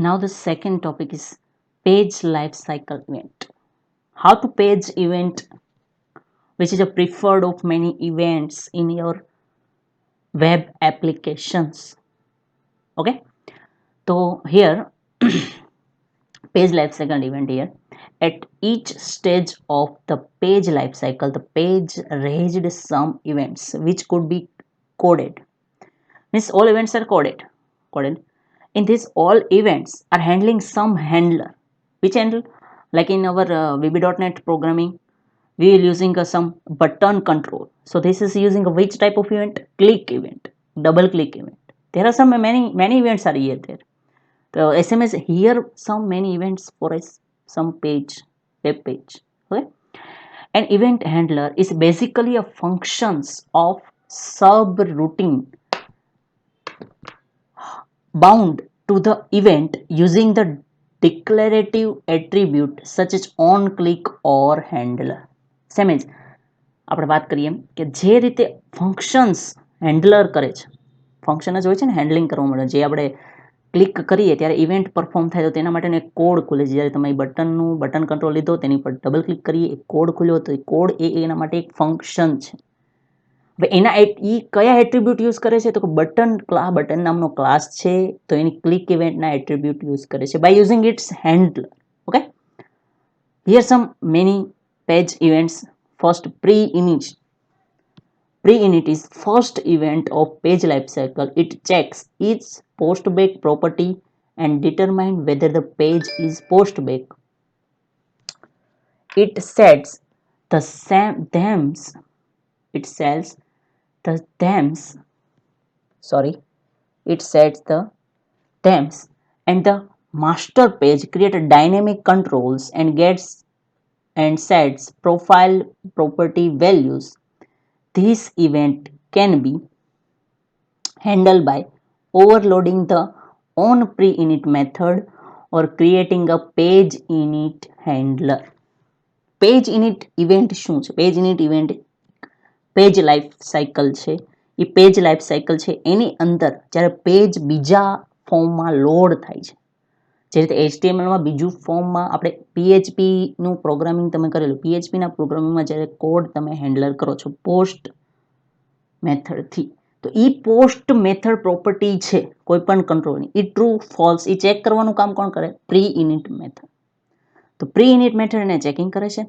Now the second topic is page life cycle event. How to page event, which is a preferred of many events in your web applications. Okay, so here page life cycle event here. At each stage of the page life cycle, the page raised some events which could be coded. Means all events are coded. In this, all events are handling some handler. Which handle? Like in our VB.NET programming, we are using some button control. So this is using a which type of event? Click event, double click event. There are some many events are here there. The SMS here some many events for us, some page, web page. Okay. An event handler is basically a functions of subroutine bound to the event using the declarative attribute such as on click or handler. Same જ આપણે વાત કરીએ કે જે રીતે functions handler કરે છે, function જ હોય છે ને હેન્ડલિંગ કરવા માટે, જે આપણે ક્લિક કરીએ ત્યારે ઇવેન્ટ પરફોર્મ થાય તો તેના માટેનો એક કોડ ખુલે છે. જ્યારે તમે બટન કંટ્રોલ લીધો તેની પર ડબલ ક્લિક કરીએ, એક કોડ ખુલ્યો તો એ કોડ એના માટે એક ફંક્શન છે. હવે એના એ કયા એટ્રીબ્યુટ યુઝ કરે છે તો કે બટન નામનો ક્લાસ છે તો એની ક્લિક ઇવેન્ટના એટ્રીબ્યુટ યુઝ કરે છે by using its handler. Okay, here some many page events. First pre-init. Pre-init is first event of page lifecycle. It checks each postback property and determine whether the page is postback. It sets the themes. It sets the themes. Sorry. It sets the themes and the master page create a dynamic controls and gets and sets profile property values. This event can be handled by overloading the on pre-init method or creating a page init handler. Page init event શું છે? Page init event page life cycle છે. એ page life cycle છે એની અંદર જ્યારે page બીજા ફોર્મમાં load થાય છે, જે રીતે HTMLમાં બીજું ફોર્મમાં આપણે PHPનું પ્રોગ્રામિંગ તમે કરેલું, PHPના પ્રોગ્રામિંગમાં જ્યારે કોડ તમે હેન્ડલર કરો છો પોસ્ટ મેથડથી, તો એ પોસ્ટ મેથડ પ્રોપર્ટી છે કોઈ પણ કંટ્રોલની, એ ટ્રુ ફોલ્સ એ ચેક કરવાનું કામ કોણ કરે? Pre init method. તો પ્રી ઇનિટ મેથડ એને ચેકિંગ કરે છે.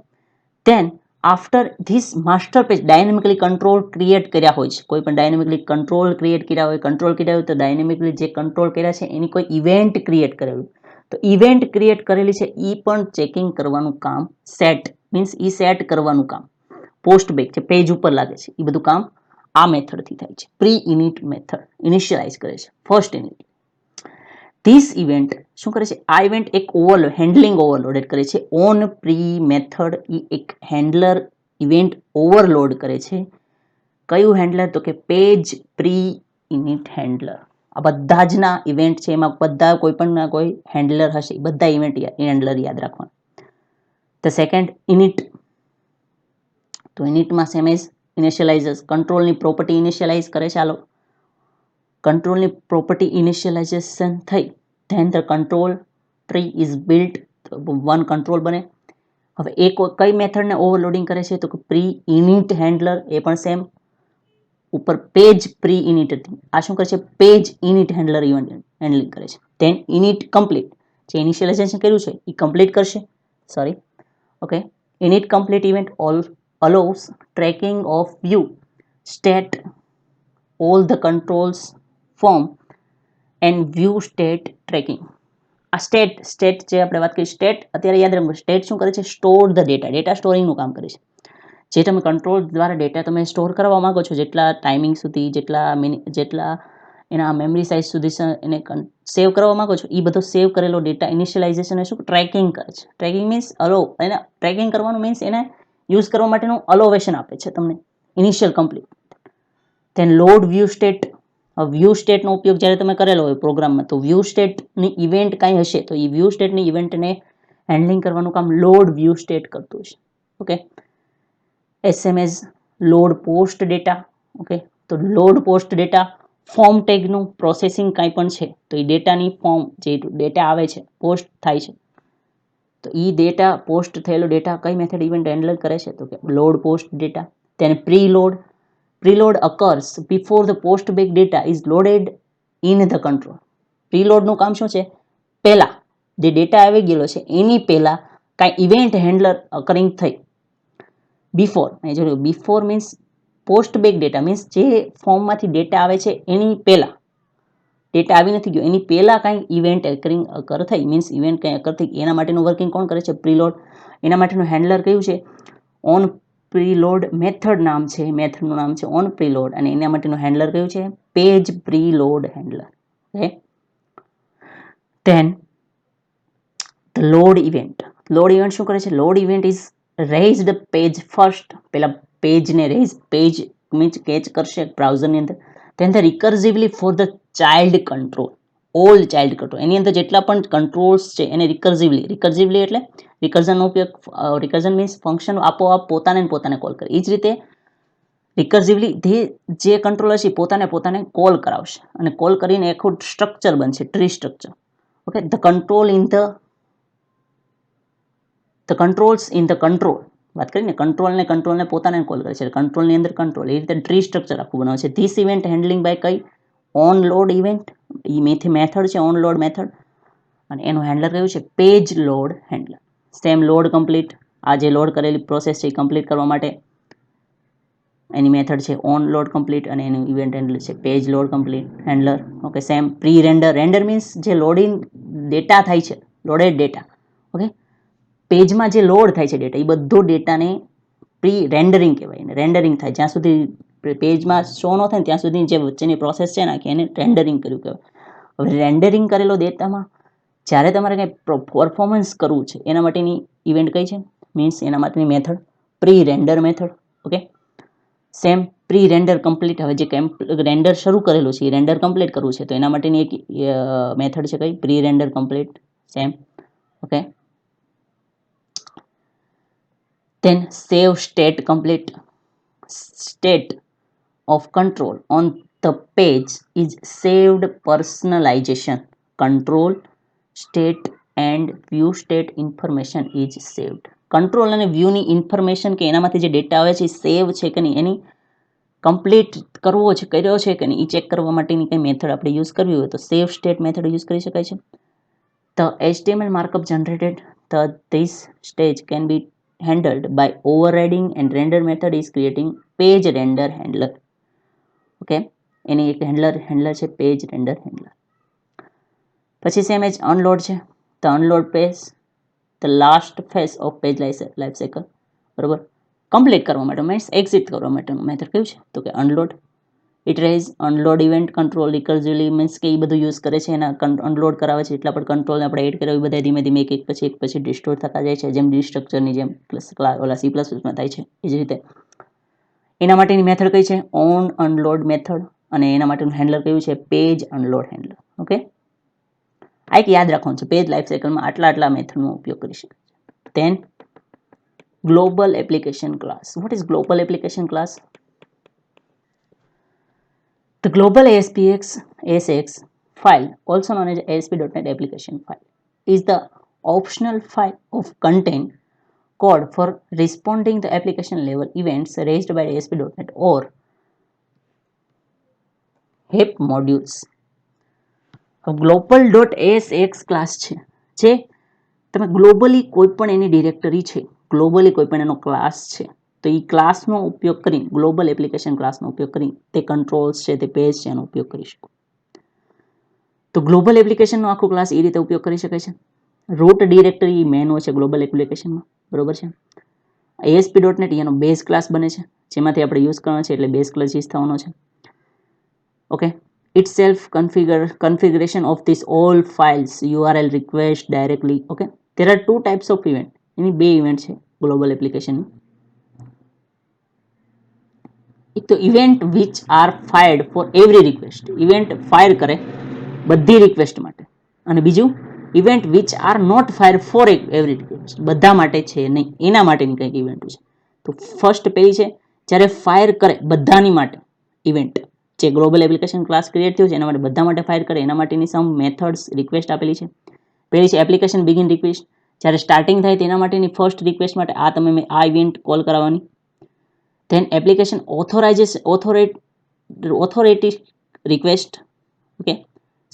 Than after this master page dynamically control create કર્યા હોય છે, કોઈ પણ ડાયનેમિકલી કંટ્રોલ ક્રિએટ કર્યા હોય તો ડાયનેમિકલી જે કંટ્રોલ કર્યા છે એની કોઈ ઇવેન્ટ ક્રિએટ કરેલું, તો ઇવેન્ટ ક્રિએટ કરેલી છે એ પણ ચેકિંગ કરવાનું કામ સેટ મીન્સ એ સેટ કરવાનું કામ પોસ્ટ બેક છે પેજ ઉપર લાગે છે એ બધું કામ આ મેથડથી થાય છે. પ્રી ઇનિટ મેથડ ઇનિશિયલાઇઝ કરે છે ફર્સ્ટ ઇનિટ. ધીસ ઇવેન્ટ શું કરે છે? આ ઇવેન્ટ એક હેન્ડલિંગ ઓવરલોડેડ કરે છે. ઓન પ્રી મેથડ એ એક હેન્ડલર ઇવેન્ટ ઓવરલોડ કરે છે. કયું હેન્ડલર? તો કે પેજ પ્રી ઇનિટ હેન્ડલર. આ બધા જ ના ઇવેન્ટ છે એમાં બધા કોઈ પણ ના કોઈ હેન્ડલર હશે, બધા ઇવેન્ટ હેન્ડલર યાદ રાખવાના. The second init. તો ઇનિટમાં સેમ એઝ ઇનિશિયલાઇઝર્સ કંટ્રોલની પ્રોપર્ટી ઇનિશિયલાઇઝ કરે છે. આલો કંટ્રોલની પ્રોપર્ટી ઇનિશિયલાઇઝેશન થઈ then the control tree is built, one control બને. હવે એક કઈ મેથડને ઓવરલોડિંગ કરે છે તો કે પ્રી ઇનિટ હેન્ડલર, એ પણ સેમ ઉપર પેજ પ્રી ઇનિટ હતી, આ શું કરે છે? Page init handler event handling કરે છે. ધેન ઇનિટ કમ્પ્લીટ, જે ઇનિશિયલાઇઝેશન કર્યું છે એ કમ્પ્લીટ કરશે. Sorry, okay. Init complete event allows tracking of view state all the controls form and view state tracking. આ સ્ટેટ જે આપણે વાત કરી સ્ટેટ, અત્યારે યાદ રાખો સ્ટેટ શું કરે છે? સ્ટોર ધ ડેટા સ્ટોરિંગનું કામ કરે છે. જે તમે કંટ્રોલ દ્વારા ડેટા તમે સ્ટોર કરવા માંગો છો, જેટલા ટાઈમિંગ સુધી, જેટલા એના મેમરી સાઇઝ સુધી એને સેવ કરવા માંગો છો, એ બધો સેવ કરેલો ડેટા ઇનિશિયલાઇઝેશન શું ટ્રેકિંગ કરે છે. ટ્રેકિંગ મીન્સ એને ટ્રેકિંગ કરવાનું મીન્સ એને યુઝ કરવા માટેનું અલોવેશન આપે છે તમને initial complete. Then load view state. View સ્ટેટનો ઉપયોગ જ્યારે તમે કરેલો હોય પ્રોગ્રામમાં, તો વ્યૂ સ્ટેટની ઇવેન્ટ કાંઈ હશે તો એ વ્યૂ સ્ટેટની ઇવેન્ટને હેન્ડલિંગ કરવાનું કામ લોડ વ્યૂ સ્ટેટ કરતું હશે. Okay. SMS load post data. Okay, તો લોડ પોસ્ટ ડેટા ફોર્મ ટેગનું પ્રોસેસિંગ કાંઈ પણ છે તો એ ડેટાની ફોર્મ જે ડેટા આવે છે પોસ્ટ થાય છે તો એ ડેટા પોસ્ટ થયેલો ડેટા કઈ મેથડ ઇવેન્ટ હેન્ડલર કરે છે તો કે લોડ પોસ્ટ ડેટા. તેને preload occurs before the post back data is loaded in the control. પ્રીલોડનું કામ શું છે, પહેલા જે ડેટા આવી ગયેલો છે એની પહેલા કાંઈ ઇવેન્ટ હેન્ડલર અકરિંગ થઈ. Before means post back data means જે ફોર્મમાંથી ડેટા આવે છે એની પહેલા ડેટા આવી નથી ગયો એની પહેલા કાંઈ ઇવેન્ટ અકર થઈ મીન્સ ઇવેન્ટ કંઈ અકર થઈ એના માટેનું વર્કિંગ કોણ કરે છે, પ્રીલોડ. એના માટેનું હેન્ડલર કયું છે, ઓન પ્રીલોડ મેથડ નામ છે, મેથડનું નામ છે ઓન પ્રીલોડ અને એના માટેનું હેન્ડલર કયું છે, page preload handler. Okay, then the load event. Load event શું કરે છે, load event is raised page first, પહેલા પેજને રેઇઝ પેજ મીન્સ કેચ કરશે બ્રાઉઝરની અંદર. then the recursively for the child control, all child control એની અંદર જેટલા પણ કંટ્રોલ્સ છે એને રિકર્ઝિવલી એટલે રિકર્ઝનનો ઉપયોગ, રિકર્ઝન મીન્સ ફંક્શન આપોઆપ પોતાને કોલ કરે. એ જ રીતે રિકર્ઝિવલી જે કંટ્રોલર છે પોતાને કોલ કરાવશે અને કોલ કરીને આખું સ્ટ્રક્ચર બનશે, tree structure. Okay, the controls in the control વાત કરીને કંટ્રોલને પોતાને કોલ કરે છે, કંટ્રોલની અંદર કંટ્રોલ એ રીતે ટ્રી સ્ટ્રક્ચર આખું બનાવે છે. ધીસ ઇવેન્ટ હેન્ડલિંગ બાય કઈ, ઓન લોડ ઇવેન્ટ. એ મેથડ છે ઓન લોડ મેથડ અને એનું હેન્ડલર કયું છે, page load handler. Same load complete, આ જે લોડ કરેલી પ્રોસેસ છે એ કમ્પ્લીટ કરવા માટે એની મેથડ છે ઓન લોડ કમ્પ્લીટ અને એનું ઇવેન્ટ હેન્ડલર છે page load complete handler. Okay, same pre render means જે લોડિંગ ડેટા થાય છે, લોડેડ ડેટા. ઓકે, પેજમાં જે લોડ થાય છે ડેટા એ બધો ડેટાને પ્રી રેન્ડરિંગ કહેવાય. રેન્ડરિંગ થાય જ્યાં સુધી પેજમાં શો ન થાય ત્યાં સુધી જે વચ્ચેની પ્રોસેસ છે ને એને રેન્ડરિંગ કર્યું કહેવાય. હવે રેન્ડરિંગ કરેલો ડેટામાં જ્યારે તમારે કંઈ પરફોર્મન્સ કરવું છે એના માટેની ઇવેન્ટ કઈ છે, મીન્સ એના માટેની method pre render method. Okay, same pre render complete. હવે જે રેન્ડર શરૂ કરેલું છે એ રેન્ડર કમ્પ્લીટ કરવું છે તો એના માટેની એક મેથડ છે કઈ, pre render complete. Same. Okay, then save state complete. State of control on the page is saved personalization. Control state and view state information is saved. Control અને વ્યૂની ઇન્ફોર્મેશન કે એનામાંથી જે ડેટા આવે છે એ સેવ છે કે નહીં, એની કમ્પ્લીટ કર્યો છે કે નહીં એ ચેક કરવા માટેની કંઈ મેથડ આપણે યુઝ કરવી હોય તો સેવ સ્ટેટ મેથડ યુઝ કરી શકાય છે. The HTML markup generated this stage can be handled by overriding and render method is creating page render handler. Okay, એની એક હેન્ડલર છે પેજ રેન્ડર હેન્ડલર. પછી સેમ એજ અનલોડ છે, the unload page the last phase of page life cycle. બરોબર, complete કરવા માટે means exit કરવા માટેનું મેથડ કયું છે તો કે unload. It raise unload event control recursively means કે એ બધું યુઝ કરે છે, એના અનલોડ કરાવે છે એટલા પણ કંટ્રોલને આપણે એડ કર્યા બધા ધીમે ધીમે એક પછી ડિસ્ટોર થતા જાય છે, જેમ ડી સ્ટ્રક્ચરની જેમ ઓલા C++માં થાય છે એ જ રીતે. એના માટેની મેથડ કઈ છે, ઓન અનલોડ મેથડ અને એના માટેનું હેન્ડલર કયું છે, પેજ અનલોડ હેન્ડલર. ઓકે, આ એક યાદ રાખવાનું છે, પેજ લાઈફ સાયકલમાં આટલા મેથડનો ઉપયોગ કરી શકાય. Then global application class. What is global application class? The global ASX file, also known as ASP.NET application file, is the optional file of contain code for responding the application level events raised by ASP.NET or HEP modules. global.asx class છે જે તમે globally કોઈ પણ એની directory છે, globally કોઈ પણ એનો class છે તો એ ક્લાસનો ઉપયોગ કરી ગ્લોબલ એપ્લિકેશન ક્લાસનો ઉપયોગ કરી તે કંટ્રોલ્સ છે તે પેજ છે એનો ઉપયોગ કરી શકો. તો ગ્લોબલ એપ્લિકેશનનો આખો ક્લાસ એ રીતે ઉપયોગ કરી શકાય છે. રૂટ ડિરેક્ટરી મેન હોય છે ગ્લોબલ એપ્લિકેશનમાં, બરોબર છે. ASP.NET એનો બેઝ ક્લાસ બને છે જેમાંથી આપણે યુઝ કરવાનો છે એટલે બેઝ ક્લાસ યુઝ થવાનો છે. Okay, itself configuration of this all files URL request directly. Okay, there are two types of event. એની બે ઇવેન્ટ છે ગ્લોબલ એપ્લિકેશનની. એક તો event which are fired for every request, event fire કરે બધી રિક્વેસ્ટ માટે, અને બીજું event which are not fire for every request, બધા માટે છે નહીં એના માટેની કંઈક ઇવેન્ટ છે. તો ફર્સ્ટ પેલી છે જ્યારે ફાયર કરે બધાની માટે ઇવેન્ટ, જે ગ્લોબલ એપ્લિકેશન ક્લાસ ક્રિએટ થયું છે એના માટે બધા માટે ફાયર કરે એના માટેની સમ મેથડ્સ રિક્વેસ્ટ આપેલી છે. પહેલી છે એપ્લિકેશન બિગિન રિક્વેસ્ટ, જ્યારે સ્ટાર્ટિંગ થાય તેના માટેની ફર્સ્ટ રિક્વેસ્ટ માટે આ તમે આ ઇવેન્ટ કોલ કરાવવાની. Then application authority request, okay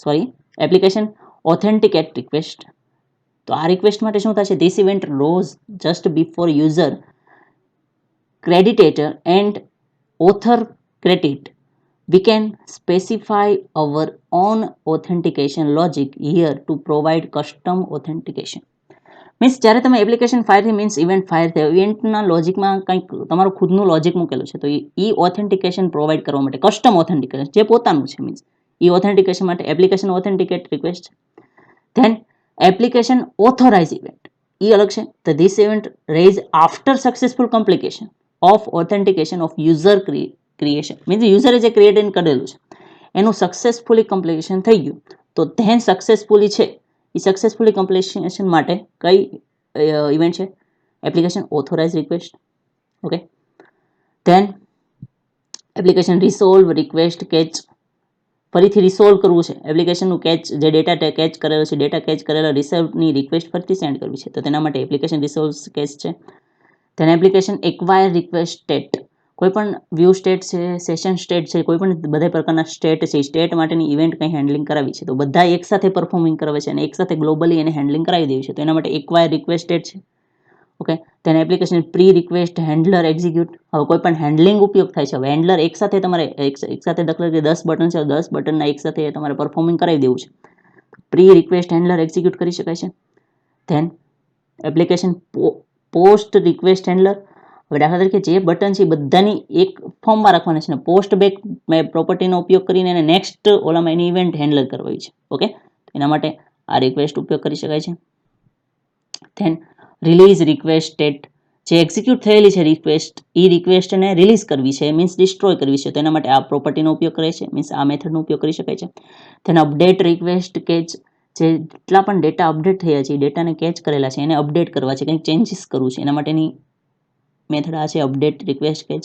sorry application authenticate request. તો આ રિક્વેસ્ટ માટે શું થશે, this event rose just before user creditor and author credit. We can specify our own authentication logic here to provide custom authentication. Means જ્યારે તમે application fire means event fire થયો, ઇવેન્ટના લોજિકમાં કંઈક તમારું ખુદનું લોજિક મૂકેલું છે, તો એ ઓથેન્ટિકેશન પ્રોવાઈડ કરવા માટે કસ્ટમ ઓથેન્ટિકેશન જે પોતાનું છે, મીન્સ એ ઓથેન્ટિકેશન માટે application authenticate request. Then application authorize event, એ અલગ છે. તો this event raise after successful complication of authentication of user creation, means યુઝરે જે ક્રિએટ કરેલું છે એનું સક્સેસફુલી કમ્પ્લિકેશન થઈ ગયું, તો ધેન સક્સેસફુલી છે એ સક્સેસફુલી કમ્પ્લિકેશન માટે કઈ ઇવેન્ટ છે, application authorise request. Okay, then application resolve request cache, ફરીથી રિસોલ્વ કરવું છે એપ્લિકેશનનું કેચ, જે ડેટા કેચ કરેલો છે, ડેટા કેચ કરેલા રિસોલ્વની રિક્વેસ્ટ ફરીથી સેન્ડ કરવી છે, તો તેના માટે એપ્લિકેશન રિસોલ્વ કેચ છે. Then application acquire request state, કોઈ પણ વ્યૂ સ્ટેટ છે, સેશન સ્ટેટ છે, કોઈ પણ બધા પ્રકારના સ્ટેટ છે, સ્ટેટ માટેની ઇવેન્ટ કંઈ હેન્ડલિંગ કરાવી છે, તો બધા એકસાથે પરફોર્મિંગ કરાવે છે અને એકસાથે ગ્લોબલી એને હેન્ડલિંગ કરાવી દેવી છે, તો એના માટે એક્વાયર રિક્વેસ્ટ સ્ટેટ છે. ઓકે, તેને application pre request handler execute, હવે કોઈ પણ હેન્ડલિંગ ઉપયોગ થાય છે, હવે હેન્ડલર એકસાથે તમારે એકસાથે દાખલા તરીકે 10 બટન છે, 10 બટનના એકસાથે તમારે પરફોર્મિંગ કરાવી દેવું છે, પ્રી રિક્વેસ્ટ હેન્ડલર એક્ઝિક્યુટ કરી શકાય છે. Then application post request handler, હવે દાખલા તરીકે જે બટન છે બધાની એક ફોર્મમાં રાખવાના છે ને પોસ્ટ બેક પ્રોપર્ટીનો ઉપયોગ કરીને એને નેક્સ્ટ ઓલામાં એની ઇવેન્ટ હેન્ડલ કરવી છે. ઓકે, એના માટે આ રિક્વેસ્ટ ઉપયોગ કરી શકાય છે. ધેન રિલીઝ રિક્વેસ્ટ સ્ટેટ, જે એક્ઝિક્યુટ થયેલી છે રિક્વેસ્ટ, એ રિક્વેસ્ટને રિલીઝ કરવી છે, મીન્સ ડિસ્ટ્રોય કરવી છે, તો એના માટે આ પ્રોપર્ટીનો ઉપયોગ કરે છે, મીન્સ આ મેથડનો ઉપયોગ કરી શકાય છે. ધેન અપડેટ રિક્વેસ્ટ કેચ, જે જેટલા પણ ડેટા અપડેટ થયા છે એ ડેટાને કેચ કરેલા છે એને અપડેટ કરવા છે, કંઈક ચેન્જીસ કરવું છે, એના માટેની મેથડ આ છે update request catch.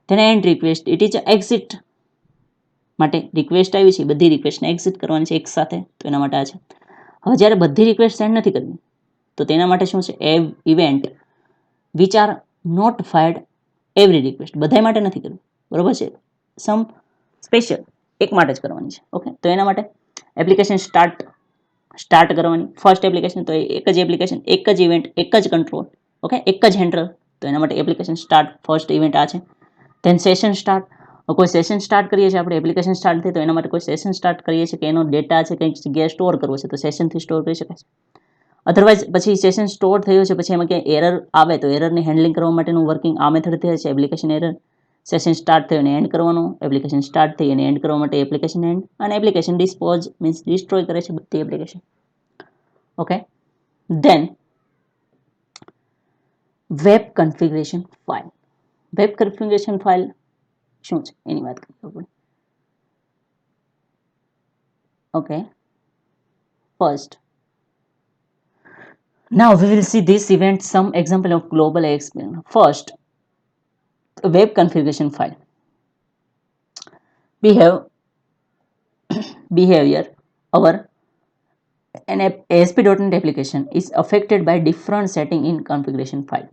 Than and request, it is exit માટે રિક્વેસ્ટ આવી છે, બધી રિક્વેસ્ટને એક્ઝિટ કરવાની છે એકસાથે, તો એના માટે આ છે. હવે જ્યારે બધી રિક્વેસ્ટ સેન્ડ નથી કરવી તો તેના માટે શું છે, event which are not fired every request, બધા માટે નથી કરવી, બરોબર છે, સમ સ્પેશિયલ એક માટે જ કરવાની છે. ઓકે, તો એના માટે એપ્લિકેશન સ્ટાર્ટ કરવાની, ફર્સ્ટ એપ્લિકેશન, તો એક જ એપ્લિકેશન, એક જ ઇવેન્ટ, એક જ કંટ્રોલ, ઓકે, એક જ હેન્ડલર, તો એના માટે એપ્લિકેશન સ્ટાર્ટ ફર્સ્ટ ઇવેન્ટ આ છે. ધેન સેશન સ્ટાર્ટ, કોઈ સેશન સ્ટાર્ટ કરીએ છીએ આપણે, એપ્લિકેશન સ્ટાર્ટ થઈ તો એના માટે કોઈ સેશન સ્ટાર્ટ કરીએ છીએ કે એનો ડેટા છે કંઈક જગ્યાએ સ્ટોર કરવો છે, તો સેશનથી સ્ટોર કરી શકાય છે. અધરવાઇઝ પછી સેશન સ્ટોર થયો છે પછી એમાં ક્યાંય એરર આવે તો એરરને હેન્ડલિંગ કરવા માટેનું વર્કિંગ આ મેથડ થાય છે, એપ્લિકેશન એરર. સેશન સ્ટાર્ટ થયો અને એન્ડ કરવાનું, એપ્લિકેશન સ્ટાર્ટ થઈ અને એન્ડ કરવા માટે એપ્લિકેશન એન્ડ, અને એપ્લિકેશન ડિસ્પોઝ મીન્સ ડિસ્ટ્રોય કરે છે બધી application. Okay, then web configuration file, web configuration file શું છે એની વાત કરીએ આપણે. Okay, first now we will see this event some example of global experience. First, web configuration file. We have behavior, our an ASP.NET application is affected by different setting in configuration file.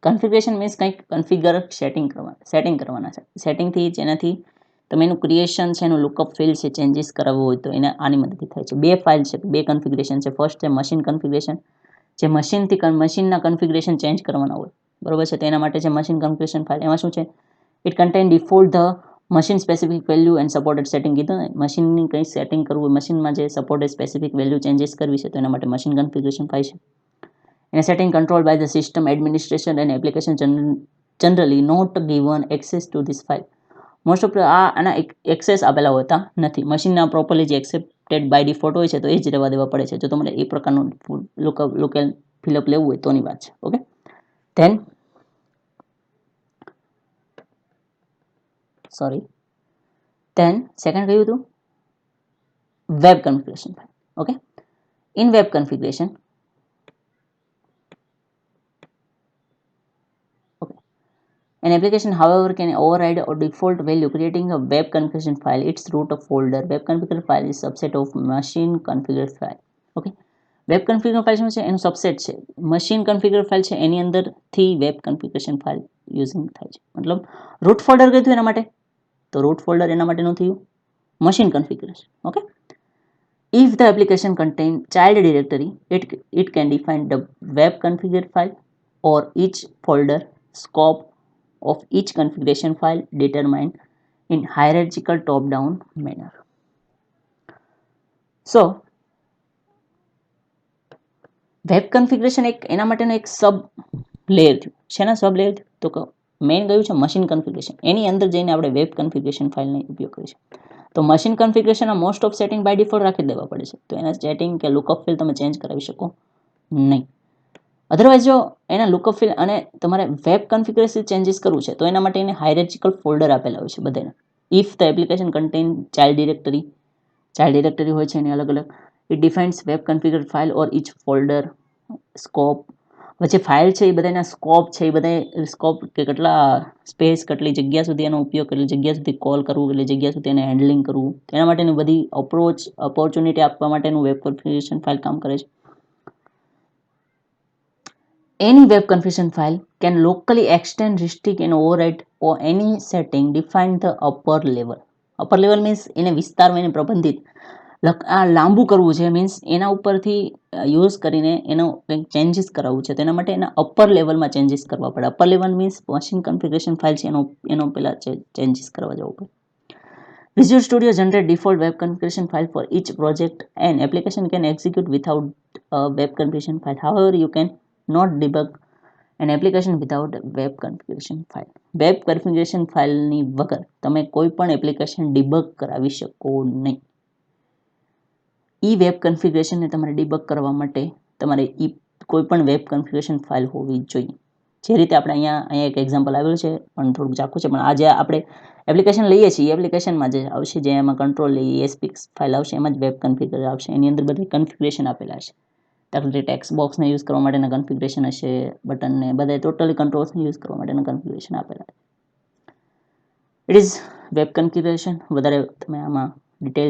Configuration means કંઈક configure setting કરવાના છે, સેટિંગથી જેનાથી તમે એનું creation છે, એનું lookup field છે, changes કરાવવું હોય તો એને આની મદદથી થાય છે. બે ફાઇલ છે, બે કન્ફિગરેશન છે. ફર્સ્ટ છે મશીન કન્ફિગરેશન, જે મશીનના કન્ફિગરેશન ચેન્જ કરવાના હોય, બરોબર છે, તેના માટે છે મશીન કન્ફિગરેશન ફાઇલ. એમાં શું છે, it contain default the machine specific value and supported setting, કીધું ને મશીનની કંઈ સેટિંગ કરવું, મશીનમાં જે સપોર્ટેડ સ્પેસિફિક વેલ્યુ ચેન્જીસ કરવી છે તો એના માટે મશીન કન્ફિગરેશન ફાઇલ છે. એને setting control by the system administration and application generally not given access to this file. Most of આના એક્સેસ આપેલા હોતા નથી, મશીનના પ્રોપરલી જે એક્સેપ્ટેડ બાય ડિફોલ્ટ હોય છે તો એ જ રહેવા દેવા પડે છે, જો તમારે એ પ્રકારનું લોકલ ફિલઅપ લેવું હોય તોની વાત છે. ઓકે, ધેન સેકન્ડ કયું હતું web configuration file. Okay, in web configuration An application, however, can override a default value, creating a web configuration file. Its root of folder. Web configuration file is subset of machine configured file. Okay. Web configure file શું છે? એનું subset છે. Machine configure file છે એની અંદરથી web configuration file using થાય છે. મતલબ route folder કીધું એના માટે, તો રૂટ ફોલ્ડર એના માટેનું થયું machine configuration. Okay. If the application contains child directory, it can define the web configured file or each folder. Scope of each configuration file determined in hierarchical top-down manner. So, web configuration એક એના માટેનો એક સબ layer થયું. શેના સબ layer થયું? તો કે main કયું છે મશીન કન્ફિગરેશન. એની અંદર જઈને આપણે વેબ કન્ફિગરેશન ફાઇલનો ઉપયોગ કરીશું. તો મશીન કન્ફિગરેશનના most of setting by default રાખી દેવા પડે છે. તો એના સેટિંગ કે લુકઅપ ફિલ્ડ તમે ચેન્જ કરાવી શકો નહીં. અધરવાઇઝ જો એના લુકઅપ ફિલ્ડ અને તમારે વેબ કન્ફિગરેશન ચેન્જીસ કરવું છે તો એના માટે એને હાયરાર્ચિકલ ફોલ્ડર આપેલા હોય છે બધાને. If the application contain child directory હોય છે એની અલગ અલગ. It defines web configure file or each folder. Scope વચ્ચે ફાઇલ છે એ બધાના સ્કોપ છે એ બધા સ્કોપ કે કેટલા સ્પેસ કેટલી જગ્યા સુધી એનો ઉપયોગ કેટલી જગ્યા સુધી કોલ કરવું કેટલી જગ્યા સુધી એને હેન્ડલિંગ કરવું તેના માટેની બધી ઓપોર્ચ્યુનિટી આપવા માટેનું વેબ કન્ફિગરેશન ફાઇલ કામ કરે છે. Any web configuration file can locally extend, restrict and override or any setting define the upper level. Upper level means એને વિસ્તારવા એને પ્રબંધિત આ લાંબુ કરવું છે મીન્સ એના ઉપરથી યુઝ કરીને એનો કંઈક ચેન્જીસ કરાવવું છે તો એના માટે એના અપર લેવલમાં ચેન્જીસ કરવા પડે. Upper level means machine configuration file છે એનો પહેલાં ચેન્જીસ કરવા જવું પડે. Visual Studio generate default web configuration file for each project and application can execute without a web configuration file. However, you can not debug an application without a web configuration file. Web configuration ફાઇલની વગર તમે કોઈ પણ application debug કરાવી શકો નહીં. Web કન્ફિગરેશનને તમારે debug કરવા માટે તમારે કોઈ પણ વેબ કન્ફિગરેશન ફાઇલ હોવી જોઈએ. જે રીતે આપણે અહીંયા એક એક્ઝામ્પલ આવેલું છે પણ થોડુંક ઝાખું છે પણ આ જે આપણે એપ્લિકેશન લઈએ છીએ એપ્લિકેશનમાં જે આવશે જે એમાં કંટ્રોલ ESP ફાઇલ આવશે એમાં જ વેબ કન્ફિગર આવશે. એની અંદર બધા કન્ફિગરેશન આપેલા છે. દાખલા તરીકે ટેક્સ્ટ બોક્સને યુઝ કરવા માટેના કન્ફિગરેશન હશે, બટનને બધા ટોટલી કંટ્રોલ્સને યુઝ કરવા માટેના કન્ફિગરેશન આપેલા છે. It is web configuration. વધારે તમે આમાં ડિટેલ